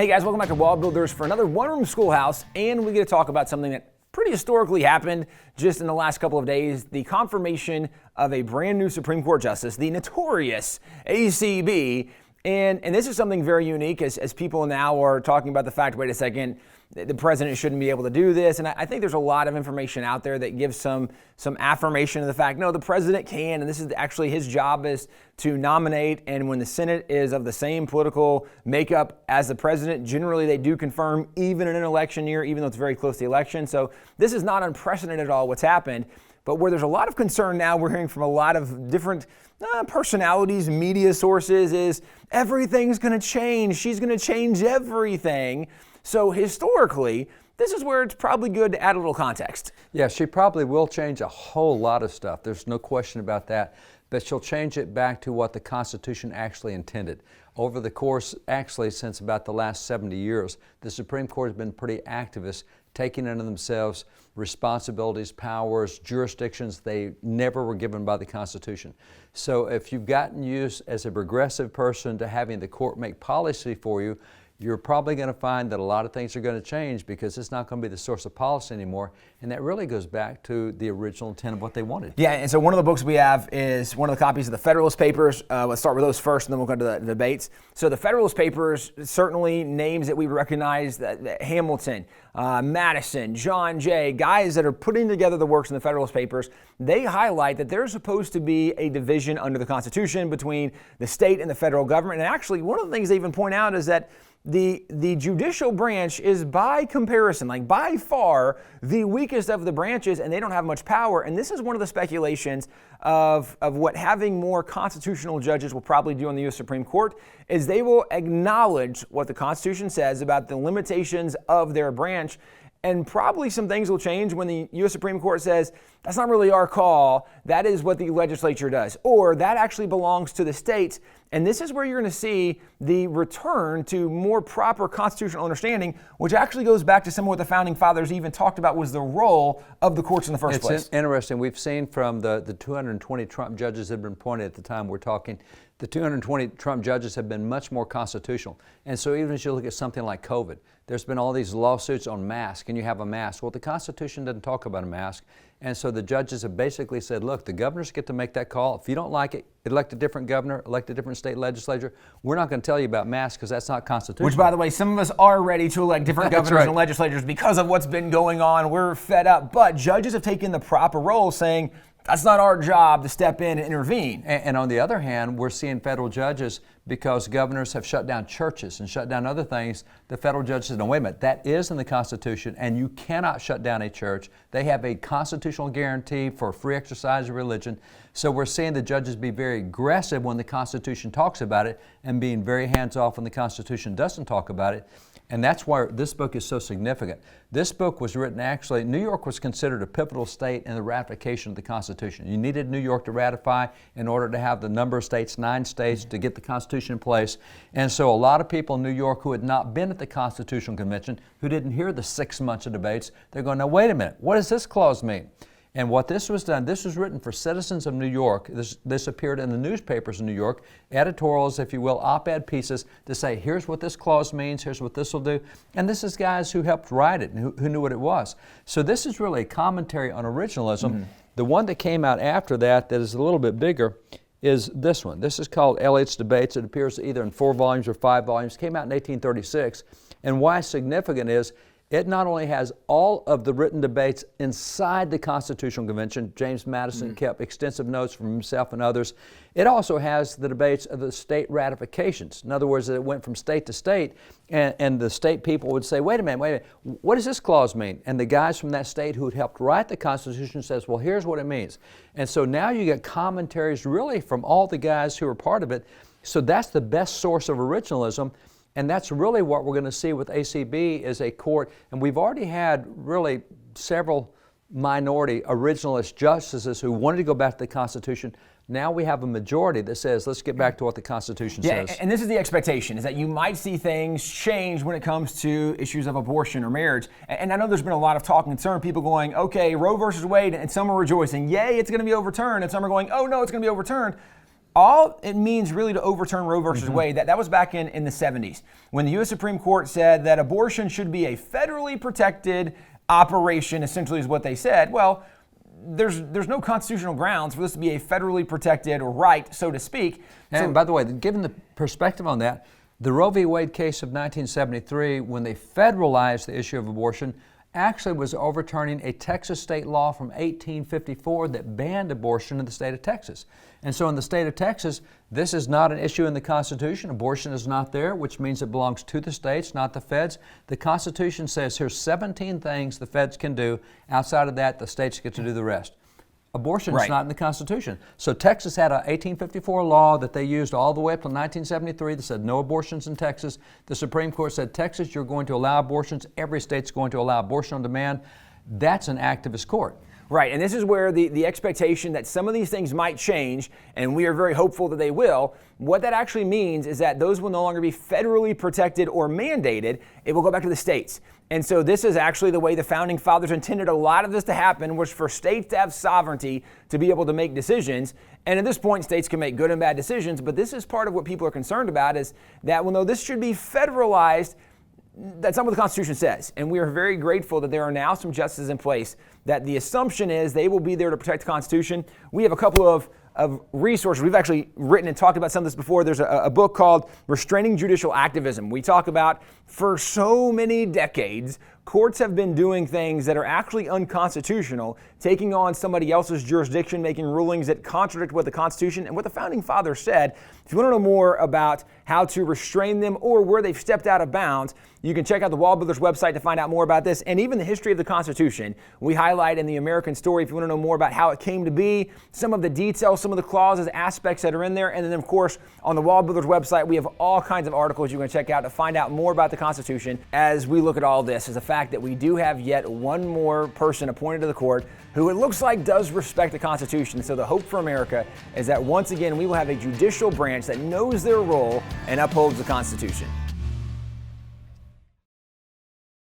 Hey guys, welcome back to WallBuilders for another one-room schoolhouse, and we get to talk about something that pretty historically happened just in the last couple of days, the confirmation of a brand new Supreme Court justice, the notorious ACB. And this is something very unique as people now are talking about the fact, wait a second, the president shouldn't be able to do this. And I think there's a lot of information out there that gives some affirmation of the fact, no, the president can, and this is actually his job is to nominate. And when the Senate is of the same political makeup as the president, generally they do confirm even in an election year, even though it's very close to the election. So this is not unprecedented at all what's happened. But where there's a lot of concern now, we're hearing from a lot of different personalities, media sources, is everything's going to change. She's going to change everything. So historically, this is where it's probably good to add a little context. Yeah, she probably will change a whole lot of stuff. There's no question about that. But she'll change it back to what the Constitution actually intended. Over the course, actually, since about the last 70 years, the Supreme Court has been pretty activist, taking into themselves responsibilities, powers, jurisdictions they never were given by the Constitution. So if you've gotten used as a progressive person to having the court make policy for you, you're probably going to find that a lot of things are going to change because it's not going to be the source of policy anymore. And that really goes back to the original intent of what they wanted. Yeah, and so one of the books we have is one of the copies of the Federalist Papers. Let's start with those first, and then we'll go to the debates. So the Federalist Papers, certainly names that we recognize, that Hamilton, Madison, John Jay, guys that are putting together the works in the Federalist Papers, they highlight that there's supposed to be a division under the Constitution between the state and the federal government. And actually, one of the things they even point out is that the judicial branch is by comparison, like by far, the weakest of the branches, and they don't have much power. And this is one of the speculations of what having more constitutional judges will probably do on the U.S. Supreme Court, is they will acknowledge what the Constitution says about the limitations of their branch. And probably some things will change when the U.S. Supreme Court says, that's not really our call, that is what the legislature does, or that actually belongs to the states. And this is where you're going to see the return to more proper constitutional understanding, which actually goes back to some of what the Founding Fathers even talked about was the role of the courts in the first place. It's interesting. We've seen from the 220 Trump judges that have been appointed at the time we're talking, the 220 Trump judges have been much more constitutional. And so even as you look at something like COVID, there's been all these lawsuits on masks, and you have a mask. Well, the Constitution doesn't talk about a mask. And so the judges have basically said, look, the governors get to make that call. If you don't like it, elect a different governor, elect a different state legislature. We're not going to tell you about masks because that's not constitutional. Which, by the way, some of us are ready to elect different governors and legislators because of what's been going on. We're fed up. But judges have taken the proper role, saying, that's not our job to step in and intervene. And on the other hand, we're seeing federal judges, because governors have shut down churches and shut down other things, the federal judges said, no, wait a minute, that is in the Constitution, and you cannot shut down a church. They have a constitutional guarantee for free exercise of religion. So we're seeing the judges be very aggressive when the Constitution talks about it and being very hands-off when the Constitution doesn't talk about it. And that's why this book is so significant. This book was written, actually, New York was considered a pivotal state in the ratification of the Constitution. You needed New York to ratify in order to have the number of states, 9 states, to get the Constitution in place. And so a lot of people in New York who had not been at the Constitutional Convention, who didn't hear the 6 months of debates, they're going, now wait a minute, what does this clause mean? And what this was done, this was written for citizens of New York. This appeared in the newspapers in New York, editorials, if you will, op-ed pieces to say, here's what this clause means, here's what this will do. And this is guys who helped write it and who knew what it was. So this is really a commentary on originalism. Mm-hmm. The one that came out after that is a little bit bigger is this one. This is called Eliot's Debates. It appears either in 4 volumes or 5 volumes. It came out in 1836. And why it's significant is it not only has all of the written debates inside the Constitutional Convention. James Madison kept extensive notes from himself and others. It also has the debates of the state ratifications. In other words, that it went from state to state, and the state people would say, wait a minute, what does this clause mean? And the guys from that state who had helped write the Constitution says, well, here's what it means. And so now you get commentaries really from all the guys who are part of it. So that's the best source of originalism. And that's really what we're going to see with ACB as a court. And we've already had really several minority originalist justices who wanted to go back to the Constitution. Now we have a majority that says, let's get back to what the Constitution says. And this is the expectation, is that you might see things change when it comes to issues of abortion or marriage. And I know there's been a lot of talk and concern, people going, okay, Roe versus Wade, and some are rejoicing, yay, it's going to be overturned. And some are going, oh no, it's going to be overturned. all it means really to overturn Roe versus Wade, that was back in the 70s when the U.S. Supreme Court said that abortion should be a federally protected operation, essentially is what they said. Well, there's no constitutional grounds for this to be a federally protected right, so to speak. And by the way, given the perspective on that, the Roe v. Wade case of 1973, when they federalized the issue of abortion, actually was overturning a Texas state law from 1854 that banned abortion in the state of Texas. And so in the state of Texas, this is not an issue in the Constitution. Abortion is not there, which means it belongs to the states, not the feds. The Constitution says here's 17 things the feds can do. Outside of that, the states get to do the rest. Abortion is not in the Constitution. So Texas had a 1854 law that they used all the way up to 1973 that said no abortions in Texas. The Supreme Court said, Texas, you're going to allow abortions. Every state's going to allow abortion on demand. That's an activist court. Right, and this is where the expectation that some of these things might change, and we are very hopeful that they will. What that actually means is that those will no longer be federally protected or mandated. It will go back to the states. And so this is actually the way the Founding Fathers intended a lot of this to happen, was for states to have sovereignty to be able to make decisions. And at this point, states can make good and bad decisions, but this is part of what people are concerned about, is that, well, no, this should be federalized. That's not what the Constitution says. And we are very grateful that there are now some justices in place that the assumption is they will be there to protect the Constitution. We have a couple of resources. We've actually written and talked about some of this before. There's a book called Restraining Judicial Activism. We talk about, for so many decades, courts have been doing things that are actually unconstitutional, taking on somebody else's jurisdiction, making rulings that contradict what the Constitution and what the Founding Fathers said. If you want to know more about how to restrain them or where they've stepped out of bounds, you can check out the WallBuilders website to find out more about this, and even the history of the Constitution. We highlight in the American Story, if you want to know more about how it came to be, some of the details, some of the clauses, aspects that are in there. And then, of course, on the WallBuilders website, we have all kinds of articles you can check out to find out more about the Constitution. As we look at all this, is the fact that we do have yet one more person appointed to the court who it looks like does respect the Constitution. So the hope for America is that once again we will have a judicial branch that knows their role and upholds the Constitution.